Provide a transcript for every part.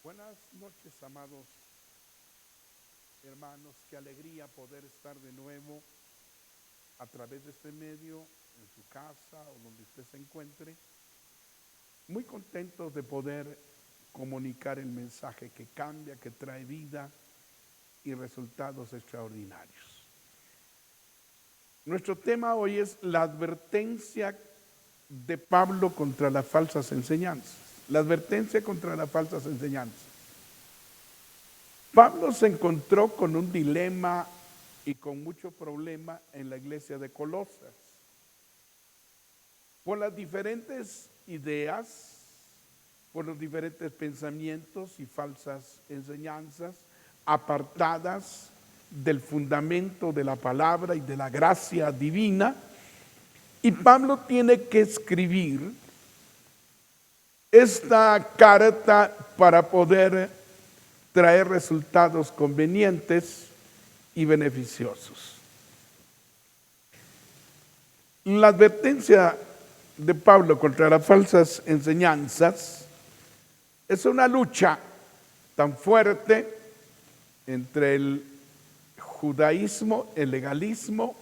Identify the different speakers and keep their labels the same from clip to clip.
Speaker 1: Buenas noches, amados hermanos. Qué alegría poder estar de nuevo a través de este medio, en su casa o donde usted se encuentre. Muy contentos de poder comunicar el mensaje que cambia, que trae vida y resultados extraordinarios. Nuestro tema hoy es la advertencia de Pablo contra las falsas enseñanzas. La advertencia contra las falsas enseñanzas. Pablo se encontró con un dilema y con mucho problema en la iglesia de Colosas. Por las diferentes ideas, por los diferentes pensamientos y falsas enseñanzas apartadas del fundamento de la palabra y de la gracia divina. Y Pablo tiene que escribir esta carta para poder traer resultados convenientes y beneficiosos. La advertencia de Pablo contra las falsas enseñanzas es una lucha tan fuerte entre el judaísmo, el legalismo,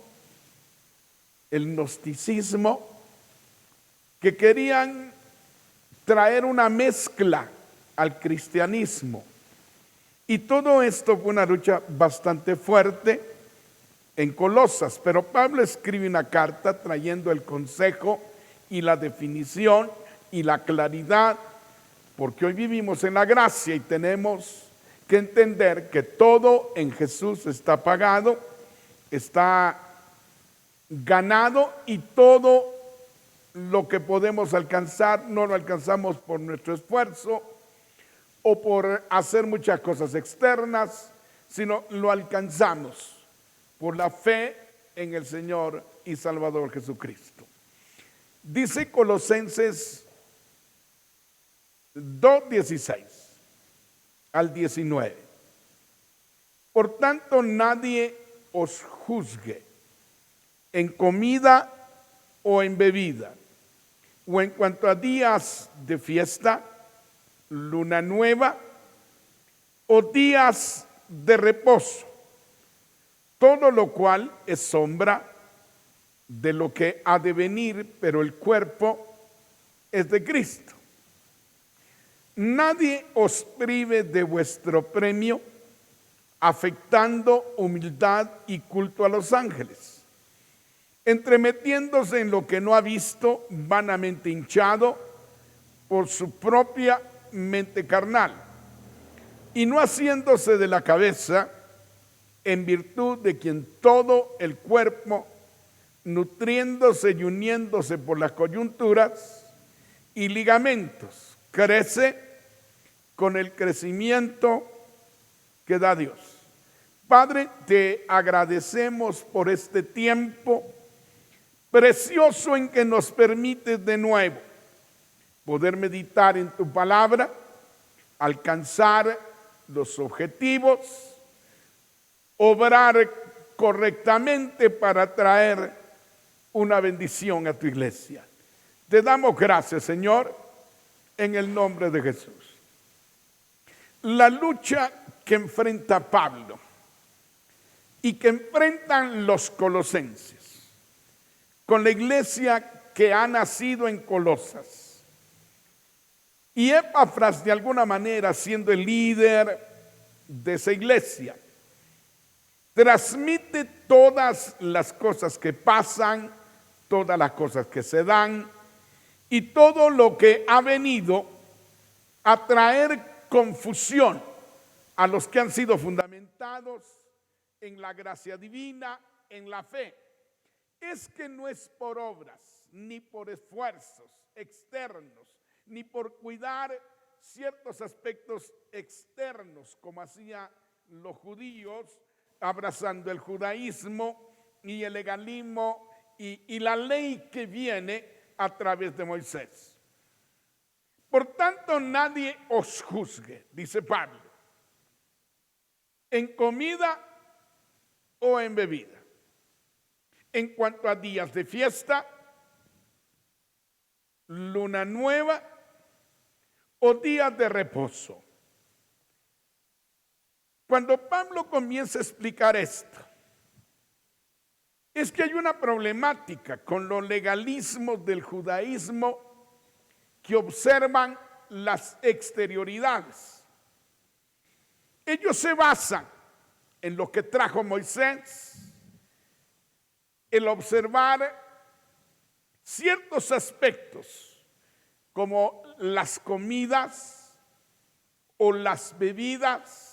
Speaker 1: el gnosticismo, que querían traer una mezcla al cristianismo. Y todo esto fue una lucha bastante fuerte en Colosas, pero Pablo escribe una carta trayendo el consejo y la definición y la claridad, porque hoy vivimos en la gracia y tenemos que entender que todo en Jesús está pagado, está ganado, y todo lo que podemos alcanzar no lo alcanzamos por nuestro esfuerzo o por hacer muchas cosas externas, sino lo alcanzamos por la fe en el Señor y Salvador Jesucristo. Dice Colosenses 2:16 al 19. Por tanto, nadie os juzgue en comida o en bebida, o en cuanto a días de fiesta, luna nueva o días de reposo, todo lo cual es sombra de lo que ha de venir, pero el cuerpo es de Cristo. Nadie os prive de vuestro premio, afectando humildad y culto a los ángeles, entremetiéndose en lo que no ha visto, vanamente hinchado por su propia mente carnal, y no haciéndose de la cabeza, en virtud de quien todo el cuerpo, nutriéndose y uniéndose por las coyunturas y ligamentos, crece con el crecimiento que da Dios. Padre, te agradecemos por este tiempo precioso en que nos permites de nuevo poder meditar en tu palabra, alcanzar los objetivos, obrar correctamente para traer una bendición a tu iglesia. Te damos gracias, Señor, en el nombre de Jesús. La lucha que enfrenta Pablo y que enfrentan los colosenses con la iglesia que ha nacido en Colosas, y Epafras, de alguna manera, siendo el líder de esa iglesia, transmite todas las cosas que pasan, todas las cosas que se dan y todo lo que ha venido a traer confusión a los que han sido fundamentados en la gracia divina, en la fe. Es que no es por obras, ni por esfuerzos externos, ni por cuidar ciertos aspectos externos, como hacían los judíos, abrazando el judaísmo y el legalismo y la ley que viene a través de Moisés. Por tanto, nadie os juzgue, dice Pablo, en comida o en bebida, en cuanto a días de fiesta, luna nueva o días de reposo, Cuando Pablo comienza a explicar esto, es que hay una problemática con los legalismos del judaísmo que observan las exterioridades. Ellos se basan en lo que trajo Moisés, el observar ciertos aspectos como las comidas o las bebidas,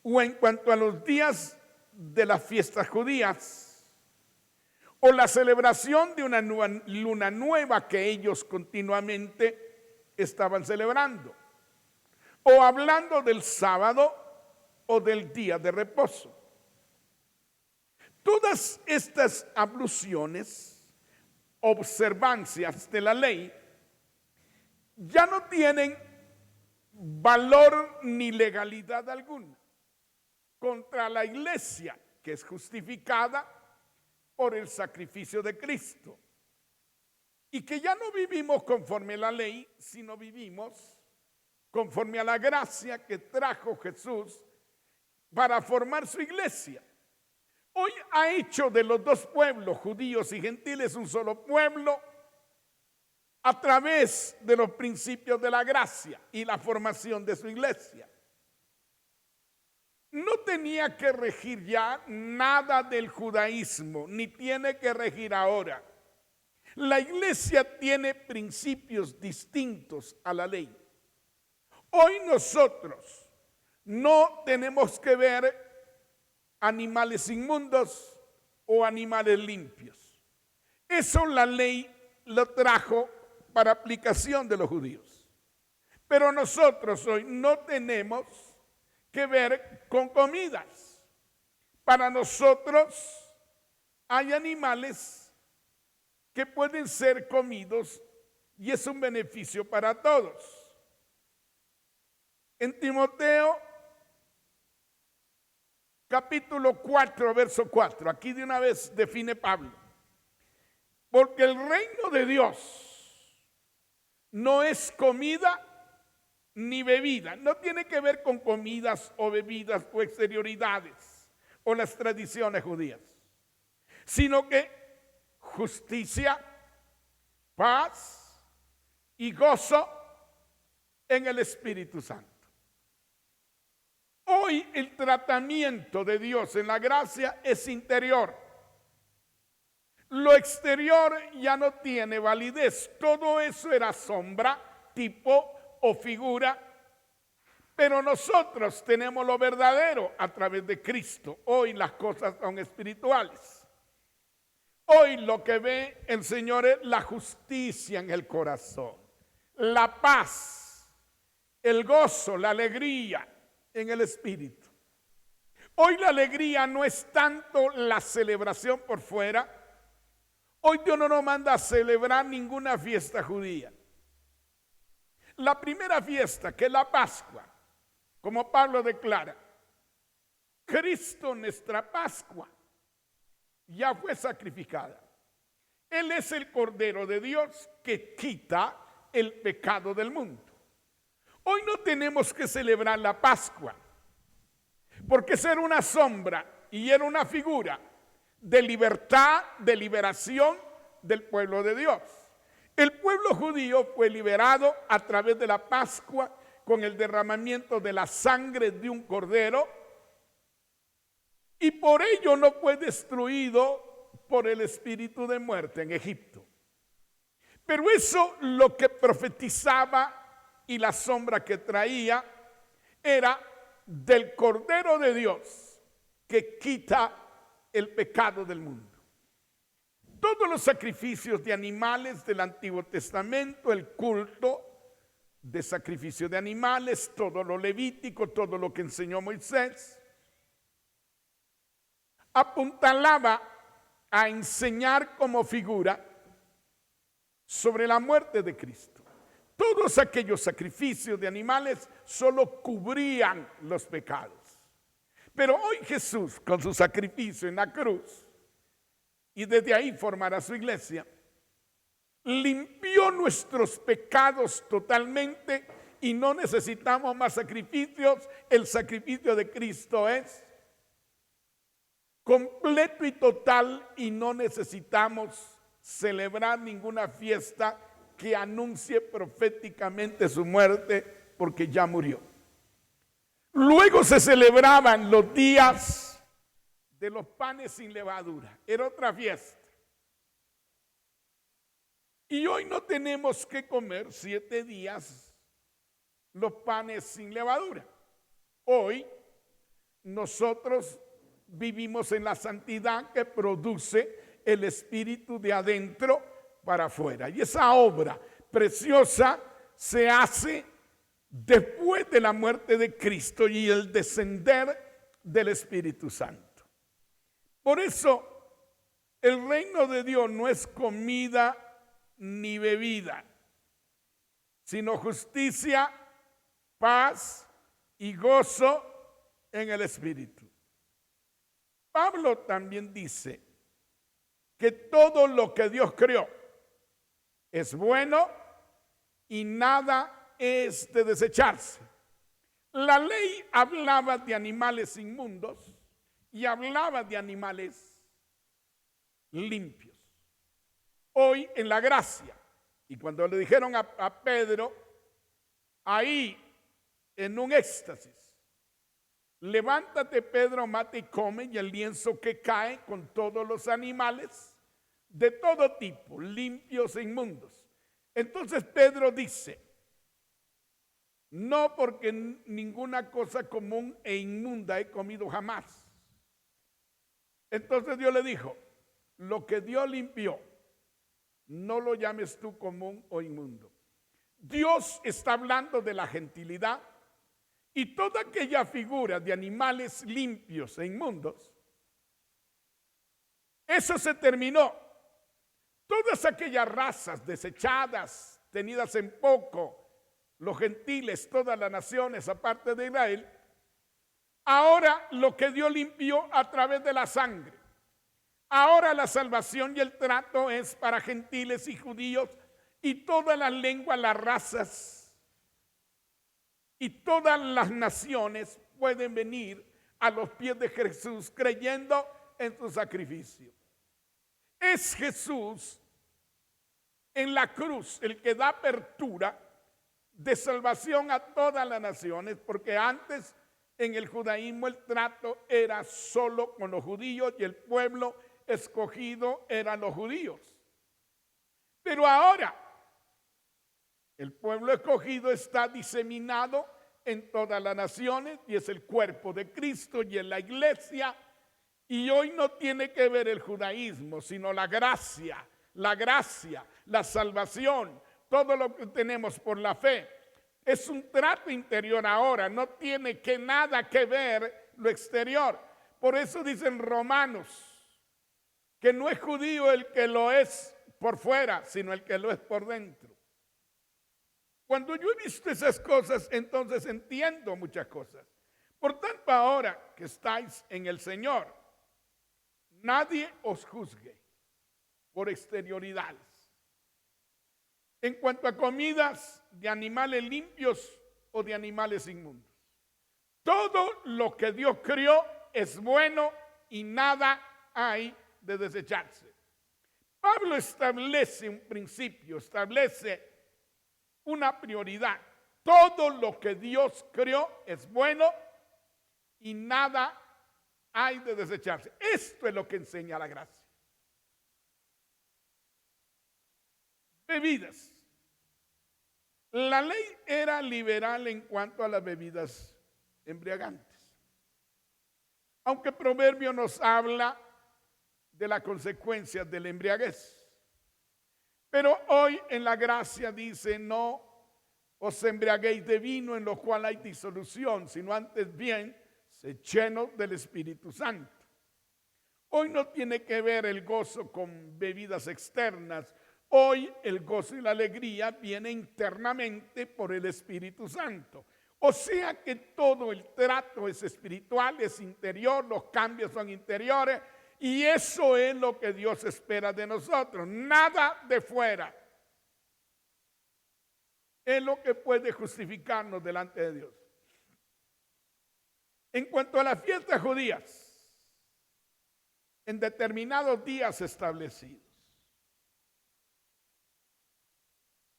Speaker 1: o en cuanto a los días de las fiestas judías, o la celebración de una luna nueva que ellos continuamente estaban celebrando, o hablando del sábado o del día de reposo. Todas estas alusiones, observancias de la ley, ya no tienen valor ni legalidad alguna contra la iglesia, que es justificada por el sacrificio de Cristo, y que ya no vivimos conforme a la ley, sino vivimos conforme a la gracia que trajo Jesús para formar su iglesia. Hoy ha hecho de los dos pueblos, judíos y gentiles, un solo pueblo a través de los principios de la gracia y la formación de su iglesia. No tenía que regir ya nada del judaísmo, ni tiene que regir ahora. La iglesia tiene principios distintos a la ley. Hoy nosotros no tenemos que ver animales inmundos o animales limpios. Eso la ley lo trajo para aplicación de los judíos. Pero nosotros hoy no tenemos que ver con comidas. Para nosotros hay animales que pueden ser comidos y es un beneficio para todos. En Timoteo, capítulo 4, verso 4, aquí de una vez define Pablo: porque el reino de Dios no es comida ni bebida, no tiene que ver con comidas o bebidas o exterioridades o las tradiciones judías, sino que justicia, paz y gozo en el Espíritu Santo. Hoy el tratamiento de Dios en la gracia es interior. Lo exterior ya no tiene validez. Todo eso era sombra, tipo o figura, pero nosotros tenemos lo verdadero a través de Cristo. Hoy las cosas son espirituales. Hoy lo que ve el Señor es la justicia en el corazón, la paz, el gozo, la alegría en el Espíritu. Hoy la alegría no es tanto la celebración por fuera. Hoy Dios no nos manda a celebrar ninguna fiesta judía. La primera fiesta, que es la Pascua, como Pablo declara, Cristo, nuestra Pascua, ya fue sacrificada. Él es el Cordero de Dios que quita el pecado del mundo. Hoy no tenemos que celebrar la Pascua, porque esa era una sombra y era una figura de libertad, de liberación del pueblo de Dios. El pueblo judío fue liberado a través de la Pascua con el derramamiento de la sangre de un cordero, y por ello no fue destruido por el espíritu de muerte en Egipto. Pero eso lo que profetizaba y la sombra que traía era del Cordero de Dios que quita el pecado del mundo. Todos los sacrificios de animales del Antiguo Testamento, el culto de sacrificio de animales, todo lo levítico, todo lo que enseñó Moisés, apuntalaba a enseñar como figura sobre la muerte de Cristo. Todos aquellos sacrificios de animales solo cubrían los pecados. Pero hoy Jesús, con su sacrificio en la cruz, y desde ahí formará su iglesia, limpió nuestros pecados totalmente y no necesitamos más sacrificios. El sacrificio de Cristo es completo y total y no necesitamos celebrar ninguna fiesta que anuncie proféticamente su muerte porque ya murió. Luego se celebraban los días de los panes sin levadura. Era otra fiesta. Y hoy no tenemos que comer 7 días los panes sin levadura. Hoy nosotros vivimos en la santidad que produce el Espíritu de adentro para afuera. Y esa obra preciosa se hace después de la muerte de Cristo y el descender del Espíritu Santo. Por eso el reino de Dios no es comida ni bebida, sino justicia, paz y gozo en el Espíritu. Pablo también dice que todo lo que Dios creó es bueno y nada es de desecharse. La ley hablaba de animales inmundos y hablaba de animales limpios. Hoy en la gracia, y cuando le dijeron a Pedro, ahí en un éxtasis, levántate Pedro, mata y come, y el lienzo que cae con todos los animales de todo tipo, limpios e inmundos. Entonces Pedro dice, no porque ninguna cosa común e inmunda he comido jamás. Entonces Dios le dijo, lo que Dios limpió, no lo llames tú común o inmundo. Dios está hablando de la gentilidad y toda aquella figura de animales limpios e inmundos, eso se terminó. Todas aquellas razas desechadas, tenidas en poco, los gentiles, todas las naciones aparte de Israel, ahora lo que Dios limpió a través de la sangre. Ahora la salvación y el trato es para gentiles y judíos y todas las lenguas, las razas y todas las naciones pueden venir a los pies de Jesús creyendo en su sacrificio. Es Jesús en la cruz el que da apertura de salvación a todas las naciones, porque antes en el judaísmo el trato era solo con los judíos y el pueblo escogido eran los judíos. Pero ahora el pueblo escogido está diseminado en todas las naciones y es el cuerpo de Cristo y en la iglesia. Y hoy no tiene que ver el judaísmo, sino la gracia, la salvación, todo lo que tenemos por la fe. Es un trato interior ahora, no tiene nada que ver lo exterior. Por eso dicen Romanos que no es judío el que lo es por fuera, sino el que lo es por dentro. Cuando yo he visto esas cosas, entonces entiendo muchas cosas. Por tanto, ahora que estáis en el Señor, nadie os juzgue por exterioridades. En cuanto a comidas de animales limpios o de animales inmundos. Todo lo que Dios crió es bueno y nada hay de desecharse. Pablo establece un principio, establece una prioridad. Todo lo que Dios creó es bueno y nada hay de desecharse. Esto es lo que enseña la gracia. Bebidas. La ley era liberal en cuanto a las bebidas embriagantes. Aunque Proverbio nos habla de las consecuencias de la embriaguez. Pero hoy en la gracia dice, no os embriaguéis de vino en lo cual hay disolución, sino antes bien, se llenos del Espíritu Santo. Hoy no tiene que ver el gozo con bebidas externas. Hoy el gozo y la alegría viene internamente por el Espíritu Santo. O sea que todo el trato es espiritual, es interior, los cambios son interiores. Y eso es lo que Dios espera de nosotros, nada de fuera. es lo que puede justificarnos delante de Dios. En cuanto a las fiestas judías, en determinados días establecidos,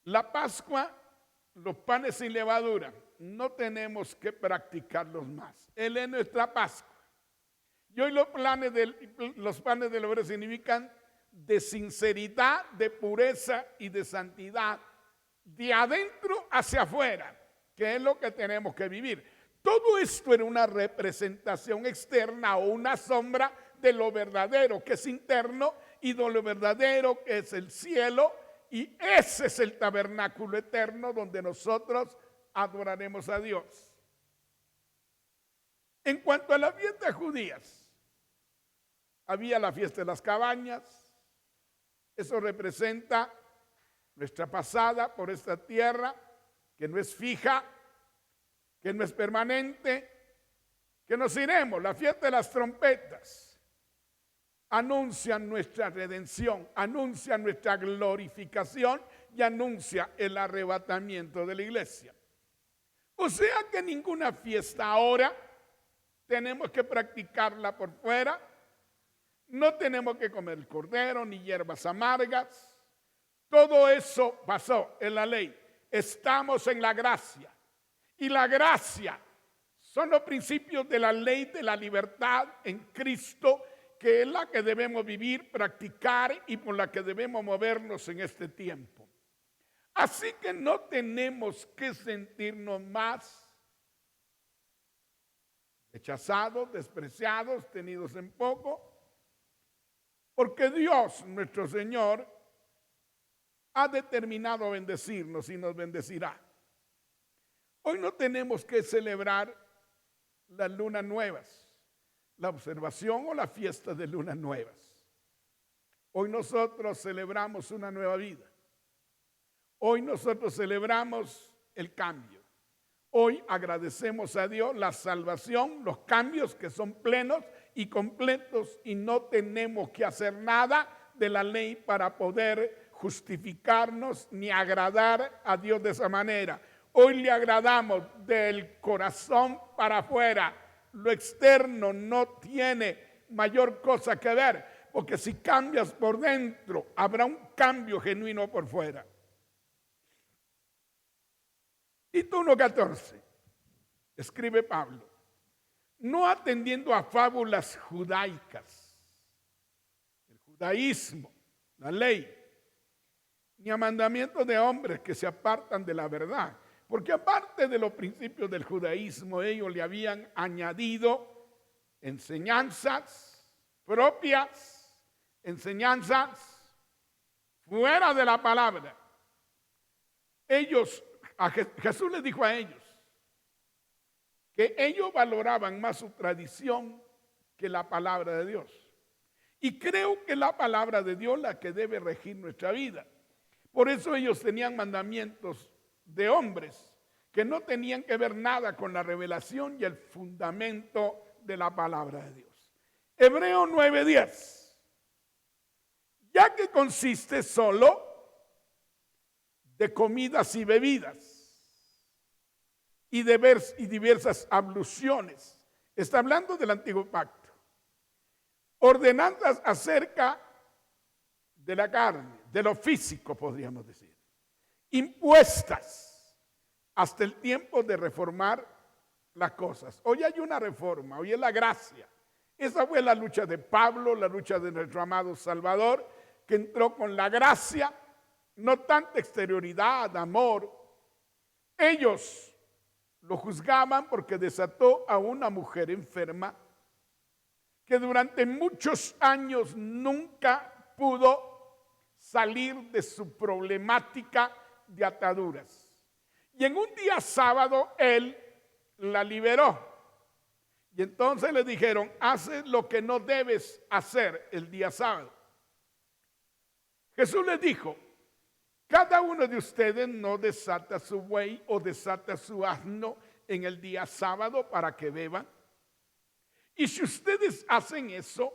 Speaker 1: la Pascua, los panes sin levadura, no tenemos que practicarlos más. Él es nuestra Pascua. Y hoy los panes de levadura significan de sinceridad, de pureza y de santidad, de adentro hacia afuera, que es lo que tenemos que vivir. Todo esto era una representación externa o una sombra de lo verdadero que es interno y de lo verdadero que es el cielo, y ese es el tabernáculo eterno donde nosotros adoraremos a Dios. En cuanto a las fiestas judías, había la fiesta de las cabañas. Eso representa nuestra pasada por esta tierra, que no es fija, que no es permanente, que nos iremos. La fiesta de las trompetas anuncian nuestra redención, anuncia nuestra glorificación y anuncia el arrebatamiento de la iglesia. O sea que ninguna fiesta ahora tenemos que practicarla por fuera. No tenemos que comer cordero ni hierbas amargas. Todo eso pasó en la ley. Estamos en la gracia. Y la gracia son los principios de la ley de la libertad en Cristo, que es la que debemos vivir, practicar y por la que debemos movernos en este tiempo. Así que no tenemos que sentirnos más rechazados, despreciados, tenidos en poco, porque Dios, nuestro Señor, ha determinado bendecirnos y nos bendecirá. Hoy no tenemos que celebrar las lunas nuevas, la observación o la fiesta de lunas nuevas. Hoy nosotros celebramos una nueva vida. Hoy nosotros celebramos el cambio. Hoy agradecemos a Dios la salvación, los cambios que son plenos y completos, y no tenemos que hacer nada de la ley para poder justificarnos ni agradar a Dios de esa manera. Hoy le agradamos del corazón para afuera. Lo externo no tiene mayor cosa que ver, porque si cambias por dentro, habrá un cambio genuino por fuera. Tito 1:14, escribe Pablo, no atendiendo a fábulas judaicas, el judaísmo, la ley, ni a mandamientos de hombres que se apartan de la verdad, porque aparte de los principios del judaísmo, ellos le habían añadido enseñanzas propias, enseñanzas fuera de la palabra. Jesús les dijo a ellos que ellos valoraban más su tradición que la palabra de Dios. Y creo que la palabra de Dios es la que debe regir nuestra vida. Por eso ellos tenían mandamientos de hombres que no tenían que ver nada con la revelación y el fundamento de la palabra de Dios. Hebreos 9:10, ya que consiste solo de comidas y bebidas y diversas abluciones. Está hablando del antiguo pacto. Ordenanzas acerca de la carne, de lo físico, podríamos decir. Impuestas hasta el tiempo de reformar las cosas. Hoy hay una reforma, hoy es la gracia. Esa fue la lucha de Pablo, la lucha de nuestro amado Salvador, que entró con la gracia. No tanta exterioridad, amor. Ellos lo juzgaban porque desató a una mujer enferma que durante muchos años nunca pudo salir de su problemática de ataduras. Y en un día sábado él la liberó. Y entonces le dijeron, haces lo que no debes hacer el día sábado. Jesús les dijo, cada uno de ustedes no desata su buey o desata su asno en el día sábado para que beban. Y si ustedes hacen eso,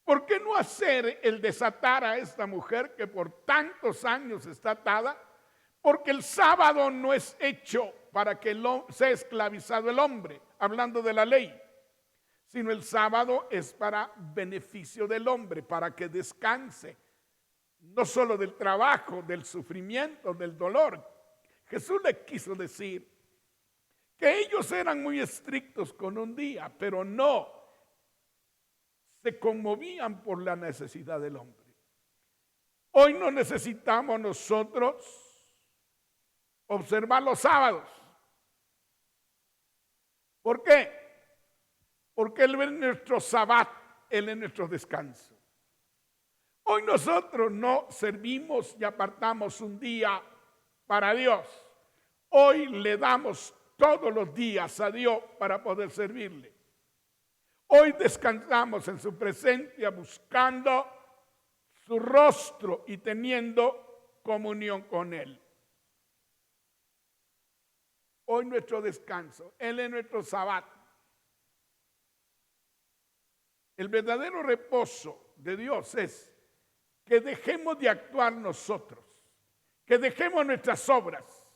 Speaker 1: ¿por qué no hacer el desatar a esta mujer que por tantos años está atada? Porque el sábado no es hecho para que sea esclavizado el hombre, hablando de la ley, sino el sábado es para beneficio del hombre, para que descanse, no solo del trabajo, del sufrimiento, del dolor. Jesús le quiso decir que ellos eran muy estrictos con un día, pero no se conmovían por la necesidad del hombre. Hoy no necesitamos nosotros observar los sábados. ¿Por qué? Porque Él es nuestro sabbat, Él es nuestro descanso. Hoy nosotros no servimos y apartamos un día para Dios. Hoy le damos todos los días a Dios para poder servirle. Hoy descansamos en su presencia buscando su rostro y teniendo comunión con Él. Hoy nuestro descanso, Él es nuestro sabbat. El verdadero reposo de Dios es que dejemos de actuar nosotros, que dejemos nuestras obras,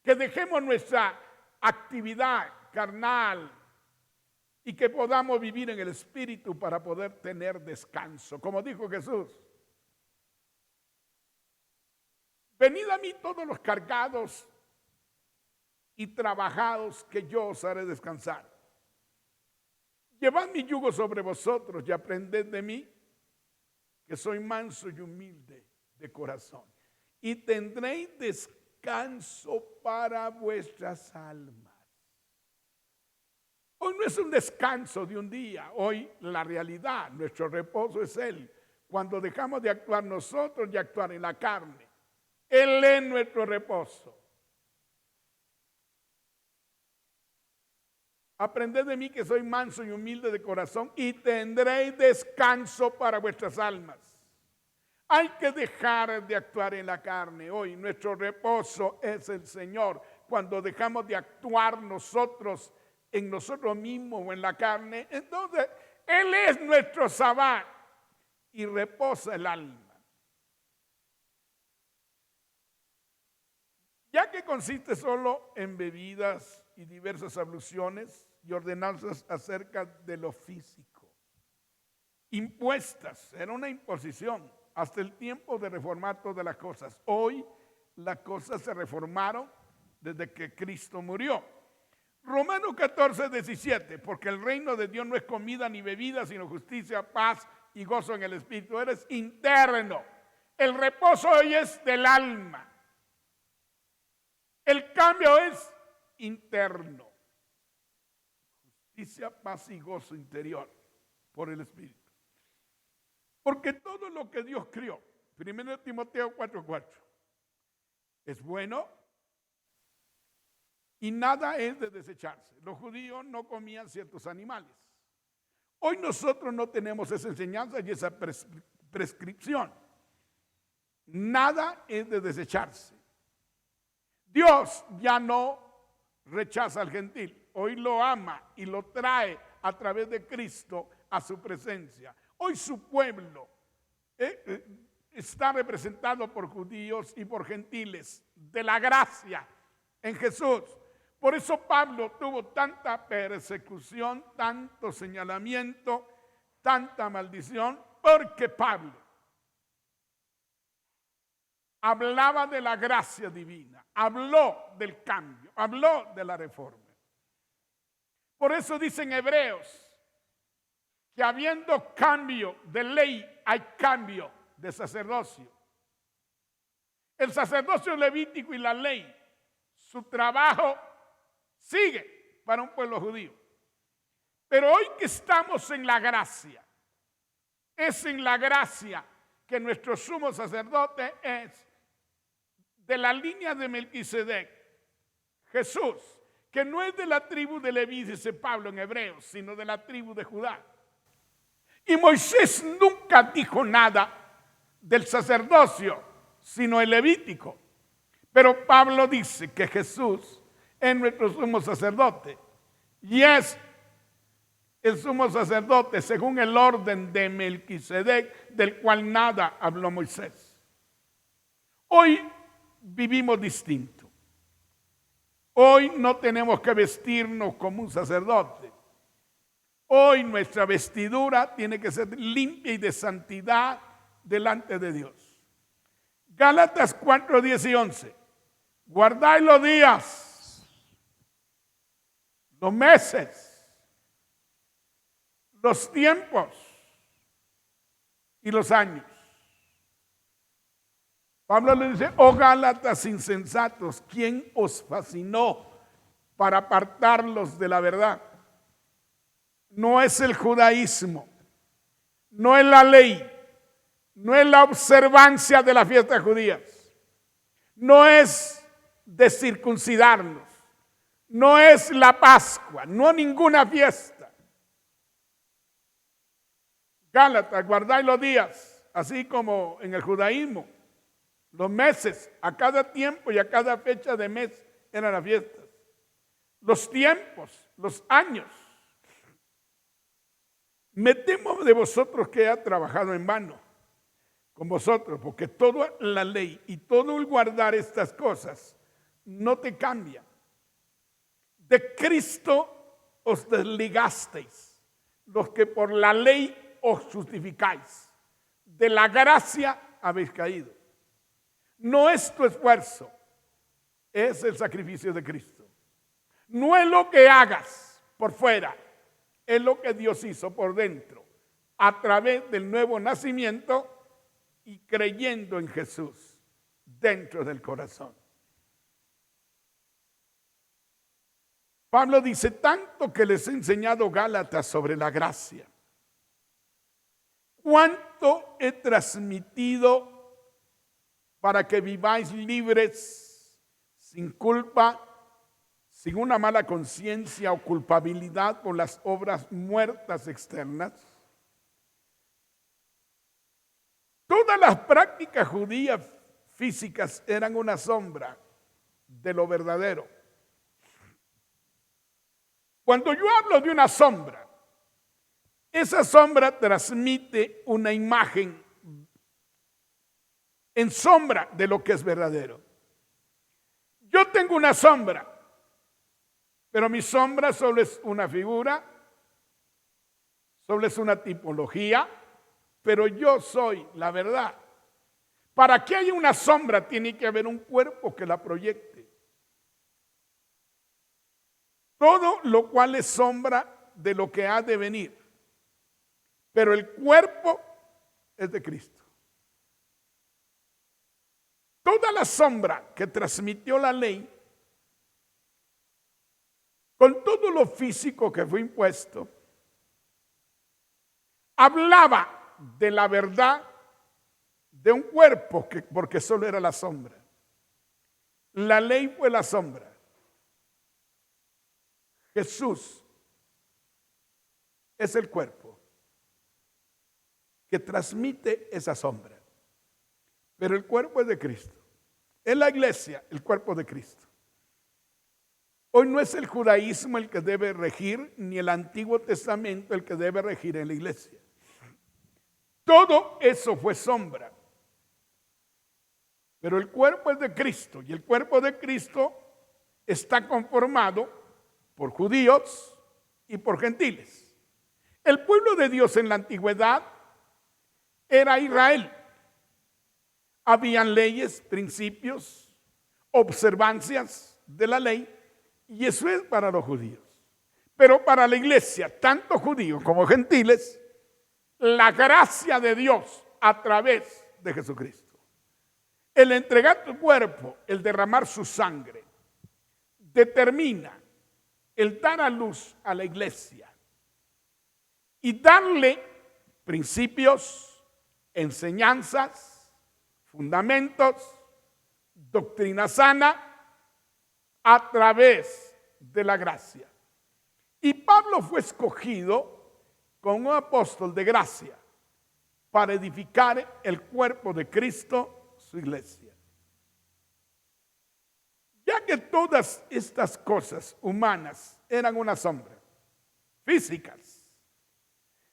Speaker 1: que dejemos nuestra actividad carnal y que podamos vivir en el Espíritu para poder tener descanso. Como dijo Jesús, venid a mí todos los cargados y trabajados, que yo os haré descansar. Llevad mi yugo sobre vosotros y aprended de mí, que soy manso y humilde de corazón, y tendréis descanso para vuestras almas. Hoy no es un descanso de un día, hoy la realidad, nuestro reposo es Él. Cuando dejamos de actuar nosotros y actuar en la carne, Él es nuestro reposo. Aprended de mí, que soy manso y humilde de corazón, y tendréis descanso para vuestras almas. Hay que dejar de actuar en la carne. Hoy nuestro reposo es el Señor. Cuando dejamos de actuar nosotros en nosotros mismos o en la carne, entonces Él es nuestro sabbat y reposa el alma. Ya que consiste solo en bebidas y diversas abluciones y ordenanzas acerca de lo físico, impuestas, era una imposición hasta el tiempo de reformar todas las cosas. Hoy las cosas se reformaron desde que Cristo murió. Romanos 14, 17, porque el reino de Dios no es comida ni bebida, sino justicia, paz y gozo en el Espíritu. Eres interno. El reposo hoy es del alma. El cambio es interno. Justicia, paz y gozo interior por el Espíritu. Porque todo lo que Dios crió, 1 Timoteo 4:4, es bueno y nada es de desecharse. Los judíos no comían ciertos animales. Hoy nosotros no tenemos esa enseñanza y esa prescripción. Nada es de desecharse. Dios ya no rechaza al gentil. Hoy lo ama y lo trae a través de Cristo a su presencia. Hoy su pueblo está representado por judíos y por gentiles de la gracia en Jesús. Por eso Pablo tuvo tanta persecución, tanto señalamiento, tanta maldición, porque Pablo hablaba de la gracia divina, habló del cambio, habló de la reforma. Por eso dicen Hebreos que habiendo cambio de ley, hay cambio de sacerdocio. El sacerdocio levítico y la ley, su trabajo sigue para un pueblo judío. Pero hoy que estamos en la gracia, es en la gracia que nuestro sumo sacerdote es de la línea de Melquisedec, Jesús, que no es de la tribu de Leví, dice Pablo en Hebreos, sino de la tribu de Judá. Y Moisés nunca dijo nada del sacerdocio, sino el levítico. Pero Pablo dice que Jesús es nuestro sumo sacerdote y es el sumo sacerdote según el orden de Melquisedec, del cual nada habló Moisés. Hoy vivimos distinto. Hoy no tenemos que vestirnos como un sacerdote. Hoy nuestra vestidura tiene que ser limpia y de santidad delante de Dios. Gálatas 4, 10 y 11. Guardad los días, los meses, los tiempos y los años. Pablo le dice, oh Gálatas insensatos, ¿quién os fascinó para apartarlos de la verdad? No es el judaísmo, no es la ley, no es la observancia de las fiestas judías, no es de circuncidarnos, no es la Pascua, no ninguna fiesta. Gálatas, guardáis los días, así como en el judaísmo. Los meses, a cada tiempo y a cada fecha de mes eran las fiestas. Los tiempos, los años. Me temo de vosotros que ha trabajado en vano con vosotros, porque toda la ley y todo el guardar estas cosas no te cambia. De Cristo os desligasteis, los que por la ley os justificáis. De la gracia habéis caído. No es tu esfuerzo, es el sacrificio de Cristo. No es lo que hagas por fuera, es lo que Dios hizo por dentro, a través del nuevo nacimiento y creyendo en Jesús dentro del corazón. Pablo dice, tanto que les he enseñado Gálatas sobre la gracia, cuánto he transmitido para que viváis libres, sin culpa, sin una mala conciencia o culpabilidad por las obras muertas externas. Todas las prácticas judías físicas eran una sombra de lo verdadero. Cuando yo hablo de una sombra, esa sombra transmite una imagen en sombra de lo que es verdadero. Yo tengo una sombra, pero mi sombra solo es una figura, solo es una tipología, pero yo soy la verdad. Para que haya una sombra tiene que haber un cuerpo que la proyecte. Todo lo cual es sombra de lo que ha de venir, pero el cuerpo es de Cristo. Toda la sombra que transmitió la ley, con todo lo físico que fue impuesto, hablaba de la verdad de un cuerpo porque solo era la sombra. La ley fue la sombra. Jesús es el cuerpo que transmite esa sombra. Pero el cuerpo es de Cristo. Es la iglesia, el cuerpo de Cristo. Hoy no es el judaísmo el que debe regir, ni el Antiguo Testamento el que debe regir en la iglesia. Todo eso fue sombra. Pero el cuerpo es de Cristo, y el cuerpo de Cristo está conformado por judíos y por gentiles. El pueblo de Dios en la antigüedad era Israel. Habían leyes, principios, observancias de la ley, y eso es para los judíos. Pero para la iglesia, tanto judíos como gentiles, la gracia de Dios a través de Jesucristo. El entregar tu cuerpo, el derramar su sangre, determina el dar a luz a la iglesia y darle principios, enseñanzas, fundamentos, doctrina sana a través de la gracia. Y Pablo fue escogido como un apóstol de gracia para edificar el cuerpo de Cristo, su iglesia. Ya que todas estas cosas humanas eran una sombra, físicas,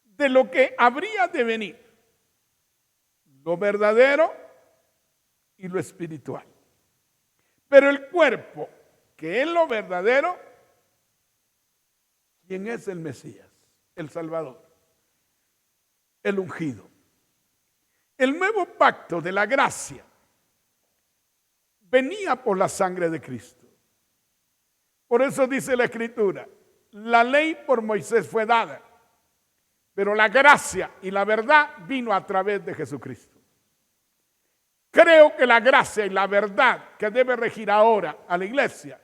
Speaker 1: de lo que habría de venir, lo verdadero y lo espiritual. Pero el cuerpo, que es lo verdadero, ¿quién es el Mesías? El Salvador, el ungido. El nuevo pacto de la gracia venía por la sangre de Cristo. Por eso dice la Escritura, la ley por Moisés fue dada, pero la gracia y la verdad vino a través de Jesucristo. Creo que la gracia y la verdad que debe regir ahora a la iglesia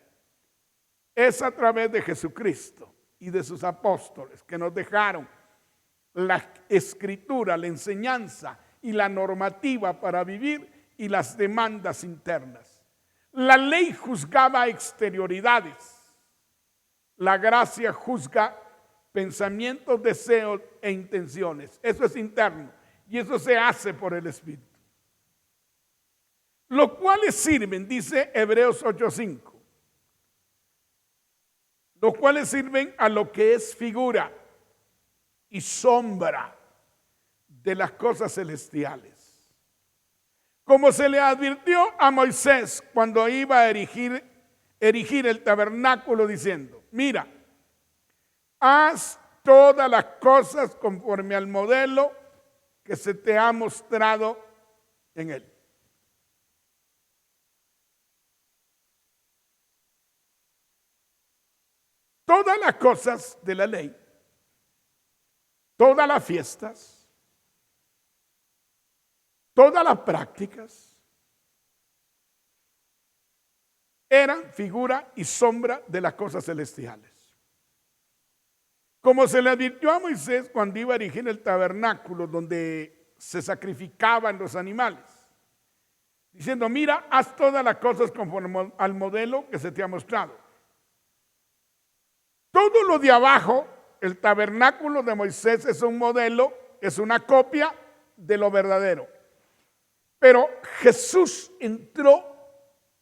Speaker 1: es a través de Jesucristo y de sus apóstoles que nos dejaron la escritura, la enseñanza y la normativa para vivir y las demandas internas. La ley juzgaba exterioridades. La gracia juzga pensamientos, deseos e intenciones. Eso es interno y eso se hace por el Espíritu. Los cuales sirven, dice Hebreos 8:5, los cuales sirven a lo que es figura y sombra de las cosas celestiales. Como se le advirtió a Moisés cuando iba a erigir el tabernáculo diciendo, mira, haz todas las cosas conforme al modelo que se te ha mostrado en él. Todas las cosas de la ley, todas las fiestas, todas las prácticas eran figura y sombra de las cosas celestiales. Como se le advirtió a Moisés cuando iba a erigir el tabernáculo donde se sacrificaban los animales, diciendo, mira, haz todas las cosas conforme al modelo que se te ha mostrado. Todo lo de abajo, el tabernáculo de Moisés es un modelo, es una copia de lo verdadero. Pero Jesús entró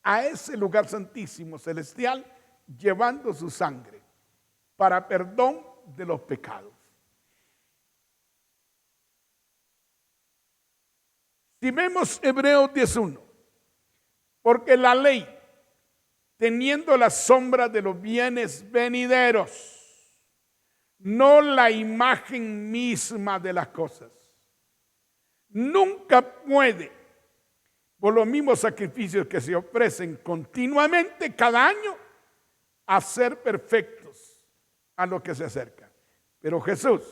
Speaker 1: a ese lugar santísimo celestial llevando su sangre para perdón de los pecados. Si vemos Hebreos 10:1, porque la ley, teniendo la sombra de los bienes venideros, no la imagen misma de las cosas, nunca puede, por los mismos sacrificios que se ofrecen continuamente cada año, hacer perfectos a los que se acercan. Pero Jesús,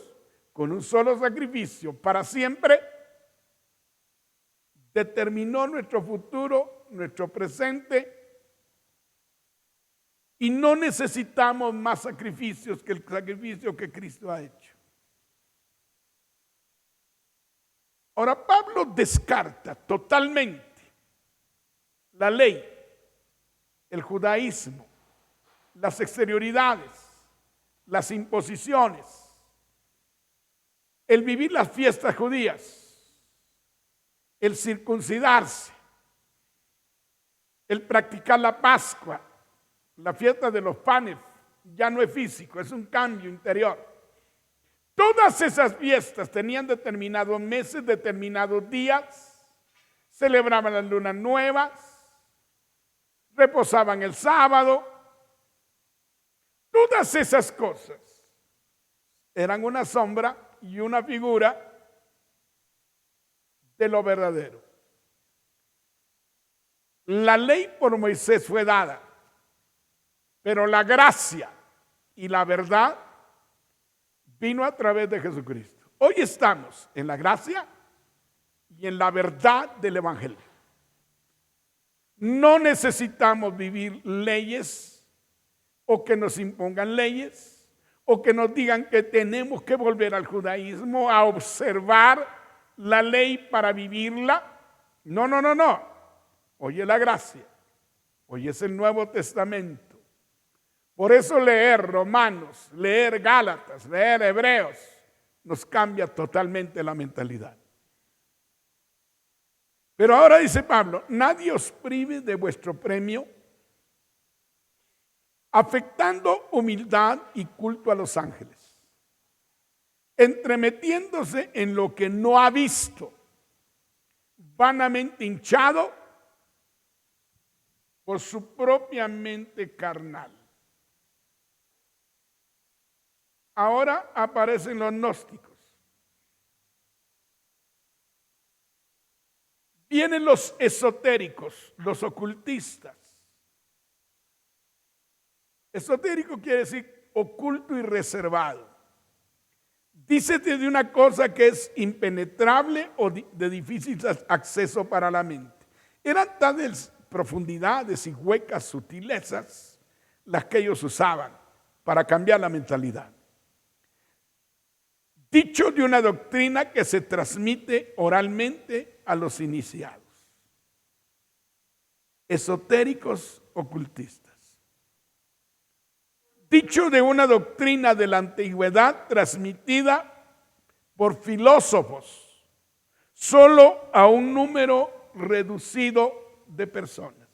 Speaker 1: con un solo sacrificio para siempre, determinó nuestro futuro, nuestro presente, y no necesitamos más sacrificios que el sacrificio que Cristo ha hecho. Ahora, Pablo descarta totalmente la ley, el judaísmo, las exterioridades, las imposiciones, el vivir las fiestas judías, el circuncidarse, el practicar la Pascua, la fiesta de los panes, ya no es físico, es un cambio interior. Todas esas fiestas tenían determinados meses, determinados días, celebraban las lunas nuevas, reposaban el sábado. Todas esas cosas eran una sombra y una figura de lo verdadero. La ley por Moisés fue dada, pero la gracia y la verdad vino a través de Jesucristo. Hoy estamos en la gracia y en la verdad del Evangelio. No necesitamos vivir leyes o que nos impongan leyes o que nos digan que tenemos que volver al judaísmo a observar la ley para vivirla. No, no, no, no. Hoy es la gracia. Hoy es el Nuevo Testamento. Por eso leer Romanos, leer Gálatas, leer Hebreos, nos cambia totalmente la mentalidad. Pero ahora dice Pablo, nadie os prive de vuestro premio, afectando humildad y culto a los ángeles, entremetiéndose en lo que no ha visto, vanamente hinchado por su propia mente carnal. Ahora aparecen los gnósticos. Vienen los esotéricos, los ocultistas. Esotérico quiere decir oculto y reservado. Dícete de una cosa que es impenetrable o de difícil acceso para la mente. Eran tales profundidades y huecas sutilezas las que ellos usaban para cambiar la mentalidad. Dicho de una doctrina que se transmite oralmente a los iniciados. Esotéricos ocultistas. Dicho de una doctrina de la antigüedad transmitida por filósofos, solo a un número reducido de personas.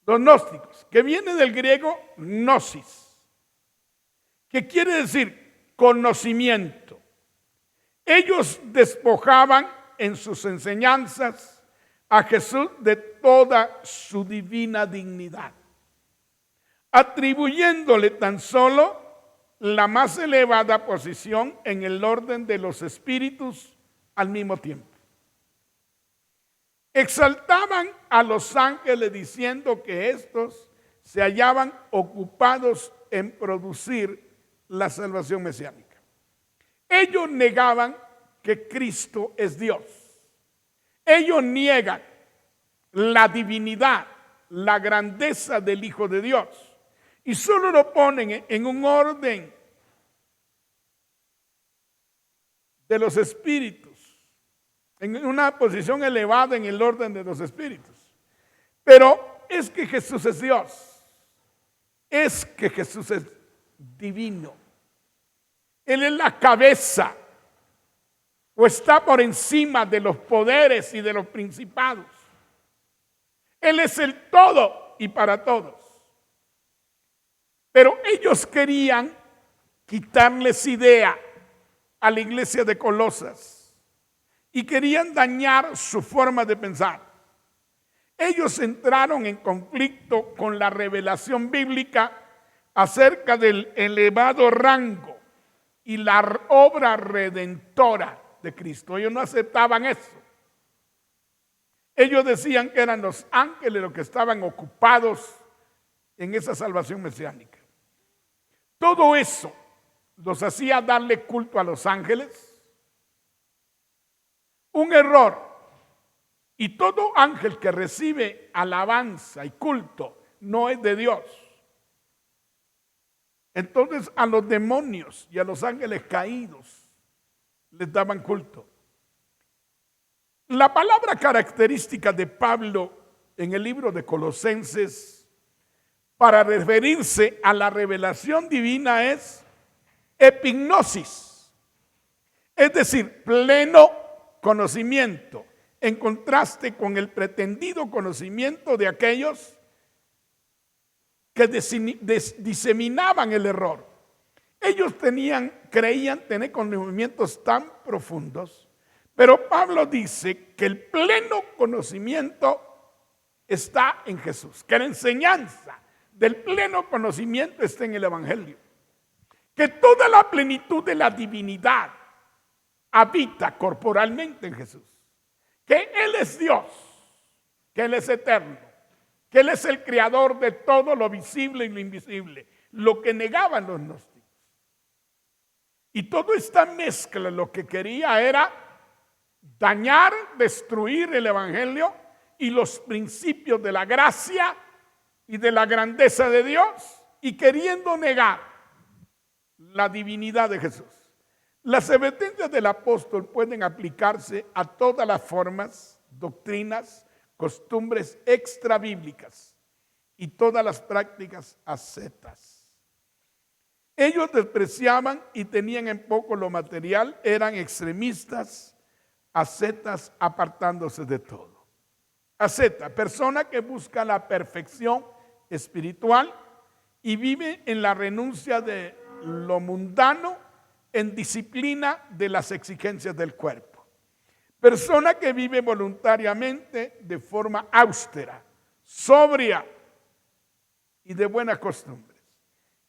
Speaker 1: Los gnósticos, que viene del griego gnosis, que quiere decir conocimiento. Ellos despojaban en sus enseñanzas a Jesús de toda su divina dignidad, atribuyéndole tan solo la más elevada posición en el orden de los espíritus al mismo tiempo. Exaltaban a los ángeles diciendo que estos se hallaban ocupados en producir la salvación mesiánica. Ellos negaban que Cristo es Dios. Ellos niegan la divinidad, la grandeza del Hijo de Dios y solo lo ponen en un orden de los espíritus, en una posición elevada en el orden de los espíritus. Pero es que Jesús es Dios, es que Jesús es divino. Él es la cabeza o está por encima de los poderes y de los principados. Él es el todo y para todos. Pero ellos querían quitarles idea a la iglesia de Colosas y querían dañar su forma de pensar. Ellos entraron en conflicto con la revelación bíblica acerca del elevado rango y la obra redentora de Cristo. Ellos no aceptaban eso. Ellos decían que eran los ángeles los que estaban ocupados en esa salvación mesiánica. Todo eso los hacía darle culto a los ángeles. Un error. Y todo ángel que recibe alabanza y culto no es de Dios. Entonces a los demonios y a los ángeles caídos les daban culto. La palabra característica de Pablo en el libro de Colosenses para referirse a la revelación divina es epignosis, es decir, pleno conocimiento, en contraste con el pretendido conocimiento de aquellos que diseminaban el error. Ellos creían tener conocimientos tan profundos, pero Pablo dice que el pleno conocimiento está en Jesús, que la enseñanza del pleno conocimiento está en el Evangelio, que toda la plenitud de la divinidad habita corporalmente en Jesús, que Él es Dios, que Él es eterno, que Él es el creador de todo lo visible y lo invisible, lo que negaban los gnósticos. Y toda esta mezcla lo que quería era dañar, destruir el Evangelio y los principios de la gracia y de la grandeza de Dios, y queriendo negar la divinidad de Jesús. Las advertencias del apóstol pueden aplicarse a todas las formas, doctrinas, costumbres extrabíblicas y todas las prácticas ascetas. Ellos despreciaban y tenían en poco lo material, eran extremistas, ascetas, apartándose de todo. Asceta, persona que busca la perfección espiritual y vive en la renuncia de lo mundano en disciplina de las exigencias del cuerpo. Persona que vive voluntariamente de forma austera, sobria y de buenas costumbres.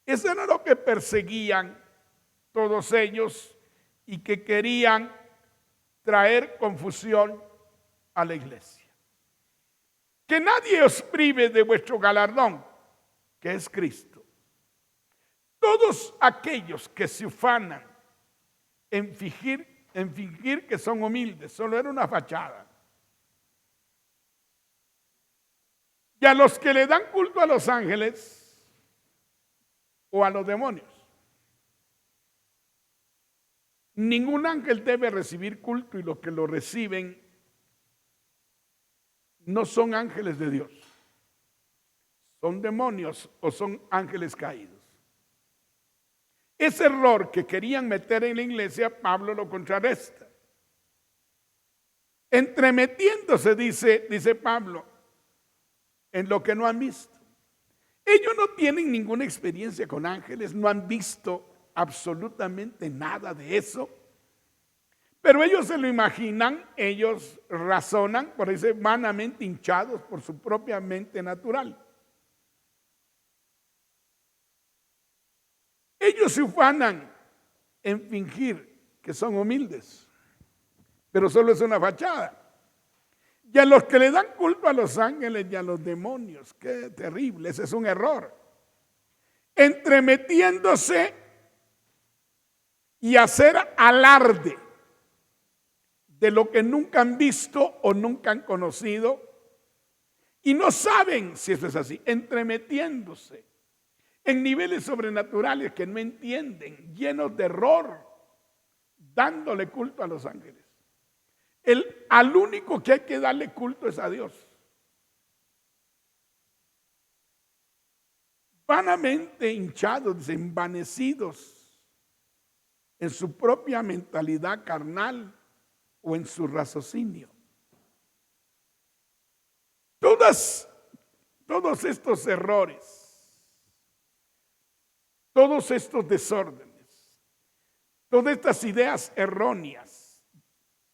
Speaker 1: Eso era lo que perseguían todos ellos y que querían traer confusión a la iglesia. Que nadie os prive de vuestro galardón, que es Cristo. Todos aquellos que se ufanan en fingir que son humildes, solo era una fachada. Y a los que le dan culto a los ángeles o a los demonios. Ningún ángel debe recibir culto y los que lo reciben no son ángeles de Dios. Son demonios o son ángeles caídos. Ese error que querían meter en la iglesia, Pablo lo contrarresta. Entremetiéndose, dice Pablo, en lo que no han visto. Ellos no tienen ninguna experiencia con ángeles, no han visto absolutamente nada de eso. Pero ellos se lo imaginan, ellos razonan, por eso vanamente hinchados por su propia mente natural. Ellos se ufanan en fingir que son humildes, pero solo es una fachada. Y a los que le dan culto a los ángeles y a los demonios, qué terrible, ese es un error. Entremetiéndose y hacer alarde de lo que nunca han visto o nunca han conocido y no saben si eso es así, entremetiéndose en niveles sobrenaturales que no entienden, llenos de error, dándole culto a los ángeles. Al único que hay que darle culto es a Dios. Vanamente hinchados, envanecidos en su propia mentalidad carnal o en su raciocinio. Todos estos errores, todos estos desórdenes, todas estas ideas erróneas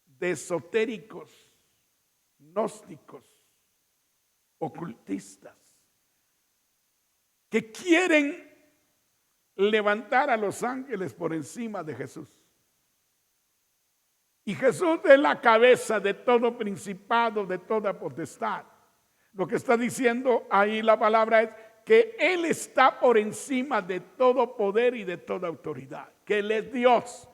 Speaker 1: de esotéricos, gnósticos, ocultistas, que quieren levantar a los ángeles por encima de Jesús. Y Jesús es la cabeza de todo principado, de toda potestad. Lo que está diciendo ahí la palabra es que Él está por encima de todo poder y de toda autoridad, que Él es Dios,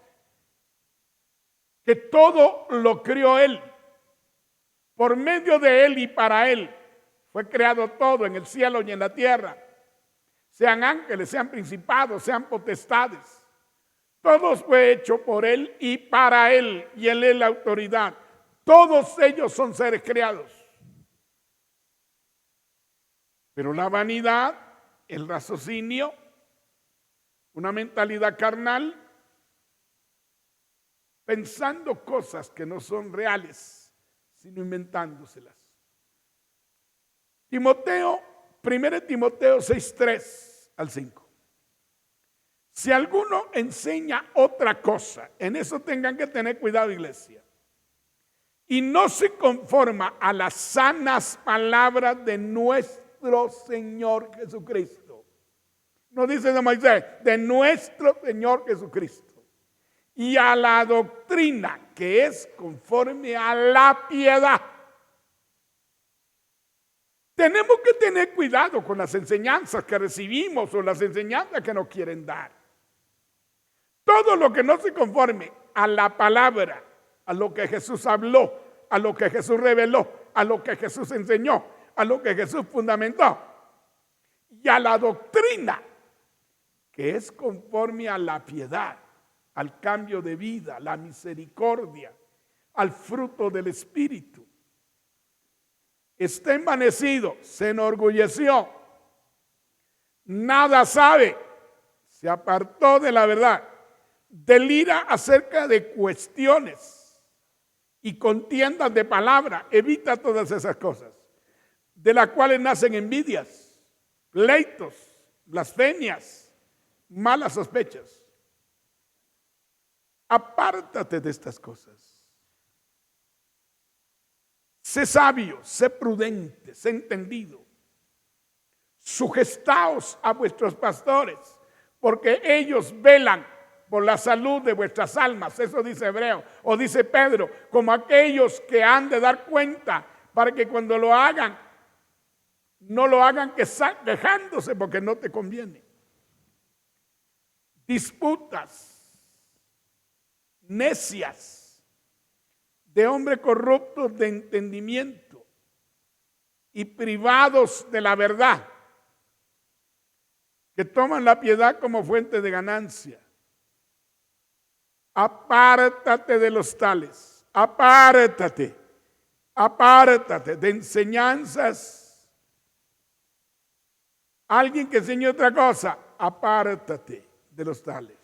Speaker 1: que todo lo creó Él, por medio de Él y para Él fue creado todo en el cielo y en la tierra, sean ángeles, sean principados, sean potestades. Todo fue hecho por Él y para Él, y Él es la autoridad. Todos ellos son seres creados. Pero la vanidad, el raciocinio, una mentalidad carnal, pensando cosas que no son reales, sino inventándoselas. 1 Timoteo 6:3 al 5. Si alguno enseña otra cosa, en eso tengan que tener cuidado, iglesia, y no se conforma a las sanas palabras de nuestro Señor Jesucristo. No dice de Moisés, de nuestro Señor Jesucristo. Y a la doctrina que es conforme a la piedad. Tenemos que tener cuidado con las enseñanzas que recibimos o las enseñanzas que nos quieren dar. Todo lo que no se conforme a la palabra, a lo que Jesús habló, a lo que Jesús reveló, a lo que Jesús enseñó, a lo que Jesús fundamentó, y a la doctrina que es conforme a la piedad, al cambio de vida, la misericordia, al fruto del Espíritu. Está envanecido, se enorgulleció, nada sabe, se apartó de la verdad, delira acerca de cuestiones y contiendas de palabra, evita todas esas cosas, de las cuales nacen envidias, pleitos, blasfemias, malas sospechas. Apártate de estas cosas. sé sabio, sé prudente, sé entendido. Sujestaos a vuestros pastores, porque ellos velan por la salud de vuestras almas. Eso dice Hebreo, o dice Pedro, como aquellos que han de dar cuenta para que cuando lo hagan, no lo hagan quejándose porque no te conviene. Disputas necias de hombres corruptos de entendimiento y privados de la verdad, que toman la piedad como fuente de ganancia. Apártate de los tales, apártate de enseñanzas. Alguien que enseñe otra cosa, apártate de los tales.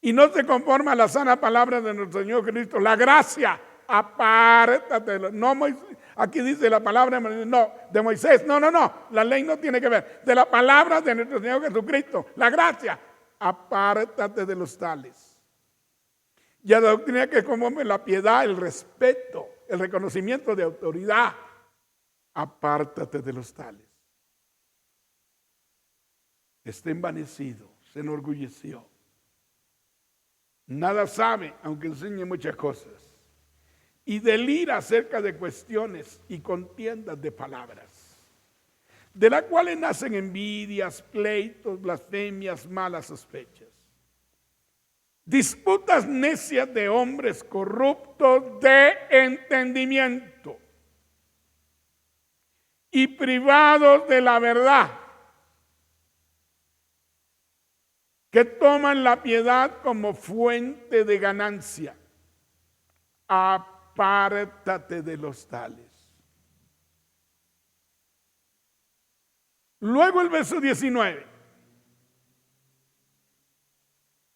Speaker 1: Y no se conforma a la sana palabra de nuestro Señor Cristo, la gracia, apártate. No, aquí dice la palabra de Moisés, no, la ley no tiene que ver. De la palabra de nuestro Señor Jesucristo, la gracia, apártate de los tales. Y a la doctrina que conforme la piedad, el respeto, el reconocimiento de autoridad, apártate de los tales. Está envanecido, se enorgulleció. Nada sabe, aunque enseñe muchas cosas. Y delira acerca de cuestiones y contiendas de palabras, de las cuales nacen envidias, pleitos, blasfemias, malas sospechas. Disputas necias de hombres corruptos de entendimiento y privados de la verdad, que toman la piedad como fuente de ganancia. Apártate de los tales. Luego el verso 19.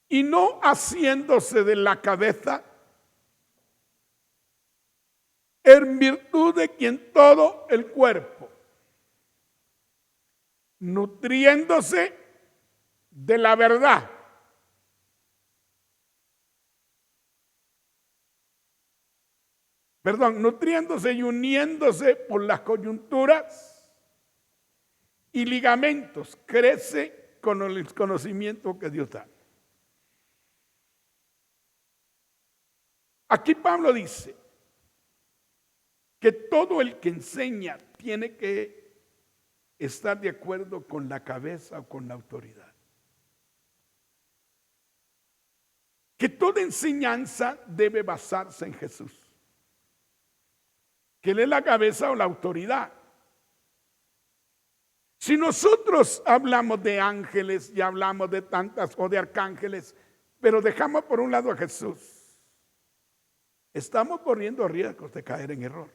Speaker 1: Y no haciéndose de la cabeza, en virtud de quien todo el cuerpo, nutriéndose de la verdad, nutriéndose y uniéndose por las coyunturas y ligamentos, crece con el conocimiento que Dios da. Aquí Pablo dice que todo el que enseña tiene que estar de acuerdo con la cabeza o con la autoridad. Que toda enseñanza debe basarse en Jesús, que Él es la cabeza o la autoridad. Si nosotros hablamos de ángeles y hablamos de tantas o de arcángeles, pero dejamos por un lado a Jesús, estamos corriendo riesgos de caer en error.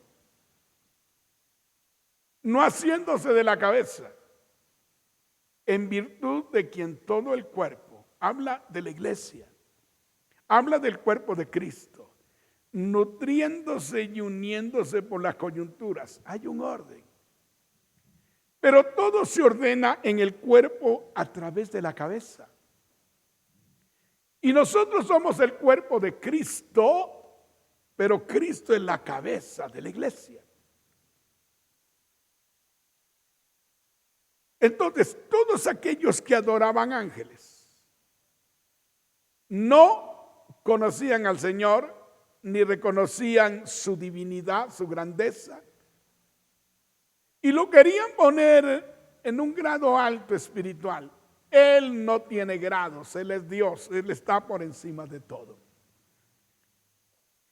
Speaker 1: No haciéndose de la cabeza, en virtud de quien todo el cuerpo, habla de la iglesia, habla del cuerpo de Cristo, nutriéndose y uniéndose por las coyunturas. Hay un orden. Pero todo se ordena en el cuerpo a través de la cabeza. Y nosotros somos el cuerpo de Cristo, pero Cristo es la cabeza de la iglesia. Entonces, todos aquellos que adoraban ángeles no conocían al Señor, ni reconocían su divinidad, su grandeza, y lo querían poner en un grado alto espiritual. Él no tiene grados, Él es Dios, Él está por encima de todo.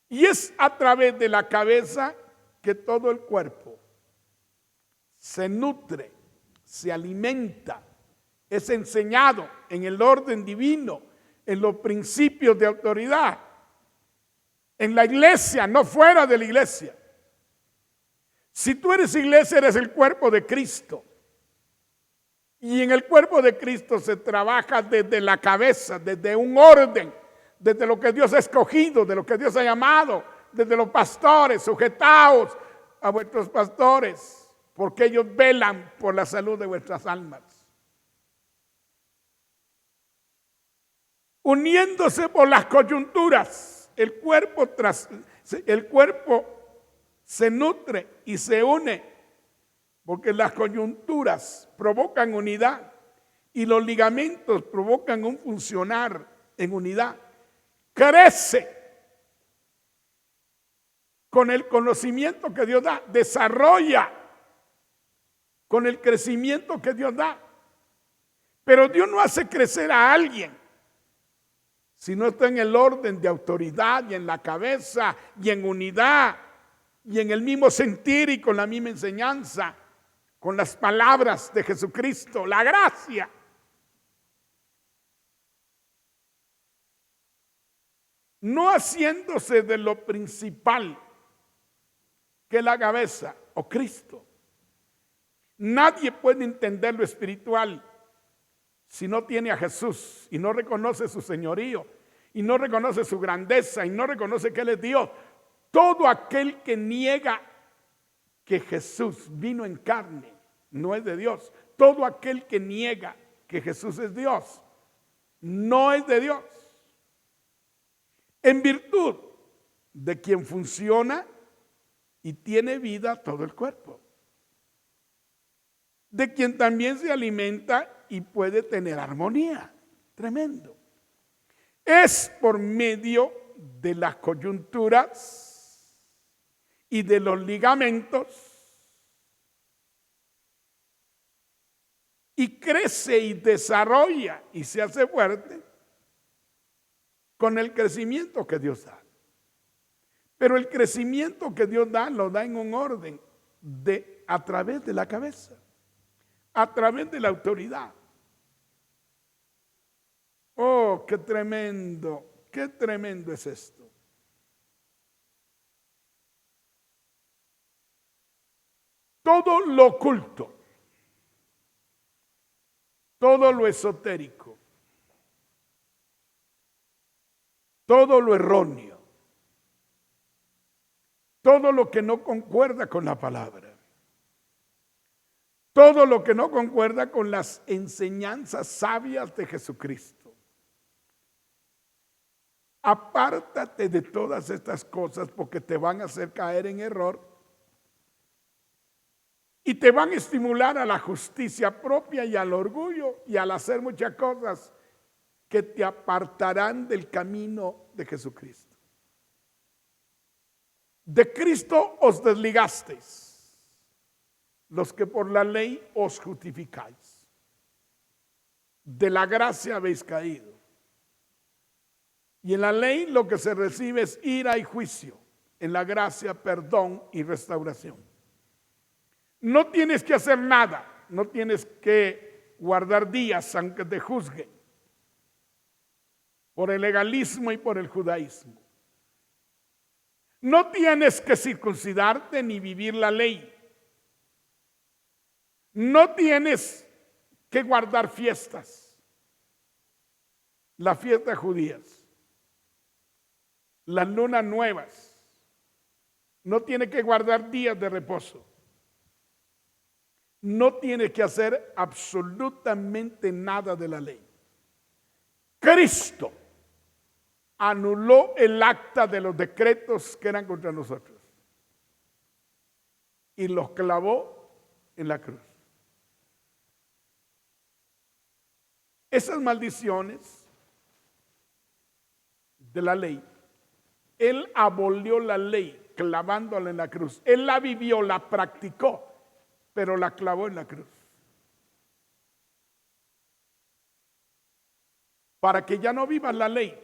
Speaker 1: Y es a través de la cabeza que todo el cuerpo se nutre, se alimenta, es enseñado en el orden divino, en los principios de autoridad, en la iglesia, no fuera de la iglesia. Si tú eres iglesia, eres el cuerpo de Cristo. Y en el cuerpo de Cristo se trabaja desde la cabeza, desde un orden, desde lo que Dios ha escogido, de lo que Dios ha llamado, desde los pastores. Sujetaos a vuestros pastores, porque ellos velan por la salud de vuestras almas. Uniéndose por las coyunturas, el cuerpo se nutre y se une, porque las coyunturas provocan unidad y los ligamentos provocan un funcionar en unidad. Crece con el conocimiento que Dios da, desarrolla con el crecimiento que Dios da. Pero Dios no hace crecer a alguien si no está en el orden de autoridad y en la cabeza y en unidad y en el mismo sentir y con la misma enseñanza, con las palabras de Jesucristo, la gracia. No haciéndose de lo principal, que es la cabeza o Cristo. Nadie puede entender lo espiritual si no tiene a Jesús y no reconoce su señorío y no reconoce su grandeza y no reconoce que Él es Dios. Todo aquel que niega que Jesús vino en carne no es de Dios. Todo aquel que niega que Jesús es Dios no es de Dios. En virtud de quien funciona y tiene vida todo el cuerpo, de quien también se alimenta y puede tener armonía. Tremendo. Es por medio de las coyunturas y de los ligamentos, y crece y desarrolla y se hace fuerte con el crecimiento que Dios da. Pero el crecimiento que Dios da lo da en un orden a través de la cabeza, a través de la autoridad. Oh, qué tremendo es esto. Todo lo oculto, todo lo esotérico, todo lo erróneo, todo lo que no concuerda con la palabra, todo lo que no concuerda con las enseñanzas sabias de Jesucristo. Apártate de todas estas cosas porque te van a hacer caer en error y te van a estimular a la justicia propia y al orgullo y al hacer muchas cosas que te apartarán del camino de Jesucristo. De Cristo os desligasteis, los que por la ley os justificáis. De la gracia habéis caído. Y en la ley lo que se recibe es ira y juicio. En la gracia, perdón y restauración. No tienes que hacer nada. No tienes que guardar días aunque te juzguen por el legalismo y por el judaísmo. No tienes que circuncidarte ni vivir la ley. No tienes que guardar fiestas. Las fiestas judías. Las lunas nuevas. No tienes que guardar días de reposo. No tienes que hacer absolutamente nada de la ley. Cristo anuló el acta de los decretos que eran contra nosotros y los clavó en la cruz. Esas maldiciones de la ley, Él abolió la ley clavándola en la cruz. Él la vivió, la practicó, pero la clavó en la cruz. Para que ya no vivas la ley,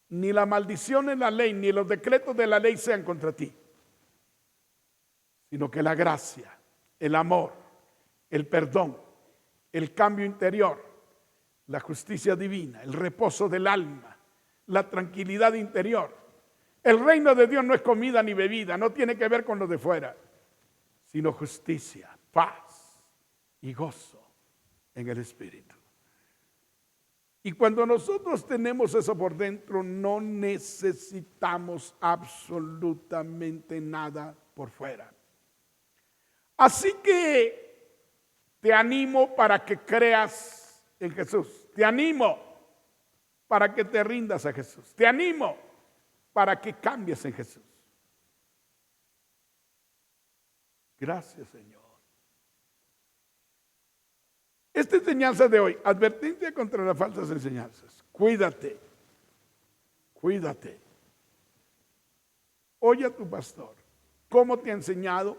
Speaker 1: ni la maldición en la ley, ni los decretos de la ley sean contra ti, sino que la gracia, el amor, el perdón, el cambio interior, la justicia divina, el reposo del alma, la tranquilidad interior. El reino de Dios no es comida ni bebida, no tiene que ver con lo de fuera, sino justicia, paz y gozo en el Espíritu. Y cuando nosotros tenemos eso por dentro, no necesitamos absolutamente nada por fuera. Así que te animo para que creas en Jesús. Te animo para que te rindas a Jesús. Te animo para que cambies en Jesús. Gracias, Señor. Esta enseñanza de hoy, advertencia contra las falsas enseñanzas. Cuídate, cuídate. Oye a tu pastor, ¿cómo te ha enseñado?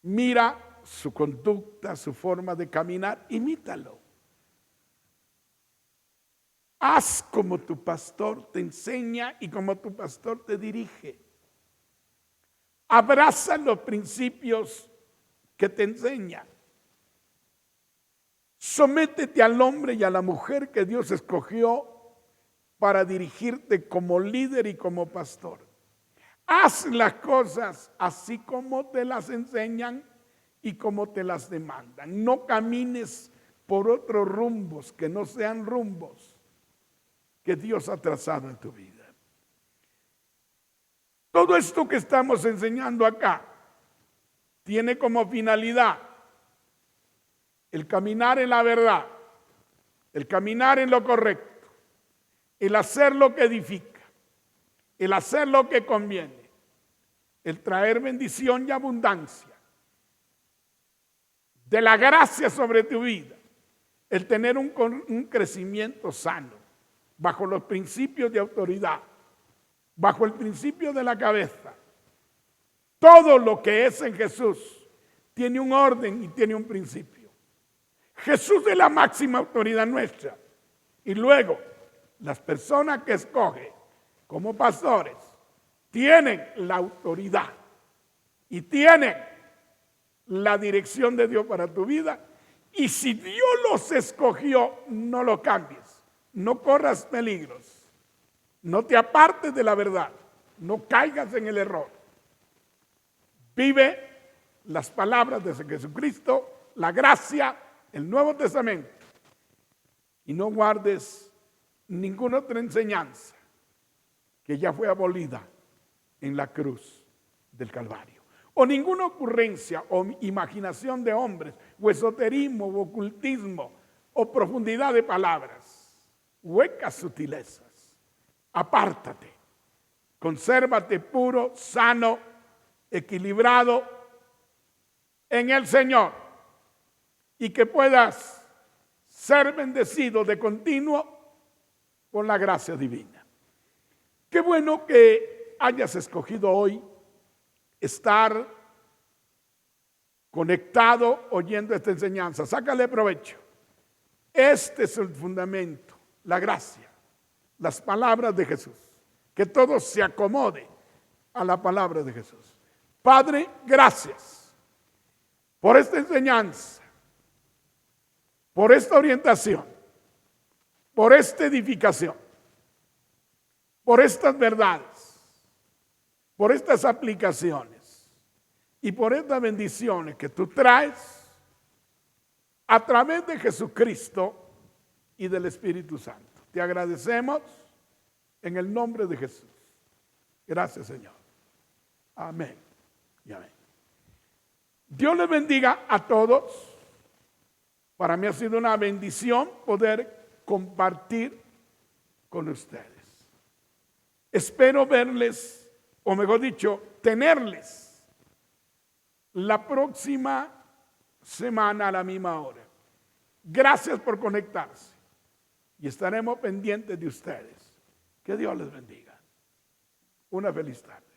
Speaker 1: Mira su conducta, su forma de caminar, imítalo. Haz como tu pastor te enseña y como tu pastor te dirige. Abraza los principios que te enseña. Sométete al hombre y a la mujer que Dios escogió para dirigirte como líder y como pastor. Haz las cosas así como te las enseñan y como te las demandan. No camines por otros rumbos que no sean rumbos que Dios ha trazado en tu vida. Todo esto que estamos enseñando acá tiene como finalidad el caminar en la verdad, el caminar en lo correcto, el hacer lo que edifica, el hacer lo que conviene, el traer bendición y abundancia, de la gracia sobre tu vida, el tener un crecimiento sano, bajo los principios de autoridad, bajo el principio de la cabeza. Todo lo que es en Jesús tiene un orden y tiene un principio. Jesús es la máxima autoridad nuestra. Y luego, las personas que escoge como pastores tienen la autoridad y tienen la dirección de Dios para tu vida. Y si Dios los escogió, no lo cambies. No corras peligros. No te apartes de la verdad. No caigas en el error. Vive las palabras de Jesucristo, la gracia, el Nuevo Testamento. Y no guardes ninguna otra enseñanza que ya fue abolida en la cruz del Calvario. O ninguna ocurrencia o imaginación de hombres, o esoterismo, o ocultismo, o profundidad de palabras, huecas sutilezas. Apártate, consérvate puro, sano, equilibrado en el Señor, y que puedas ser bendecido de continuo por la gracia divina. Qué bueno que hayas escogido hoy estar conectado oyendo esta enseñanza. Sácale provecho. Este es el fundamento, la gracia, las palabras de Jesús. Que todo se acomode a la palabra de Jesús. Padre, gracias por esta enseñanza, por esta orientación, por esta edificación, por estas verdades, por estas aplicaciones y por estas bendiciones que tú traes a través de Jesucristo y del Espíritu Santo. Te agradecemos en el nombre de Jesús. Gracias, Señor. Amén y amén. Dios les bendiga a todos. Para mí ha sido una bendición poder compartir con ustedes. Espero verles, o mejor dicho, tenerles la próxima semana a la misma hora. Gracias por conectarse y estaremos pendientes de ustedes. Que Dios les bendiga. Una feliz tarde.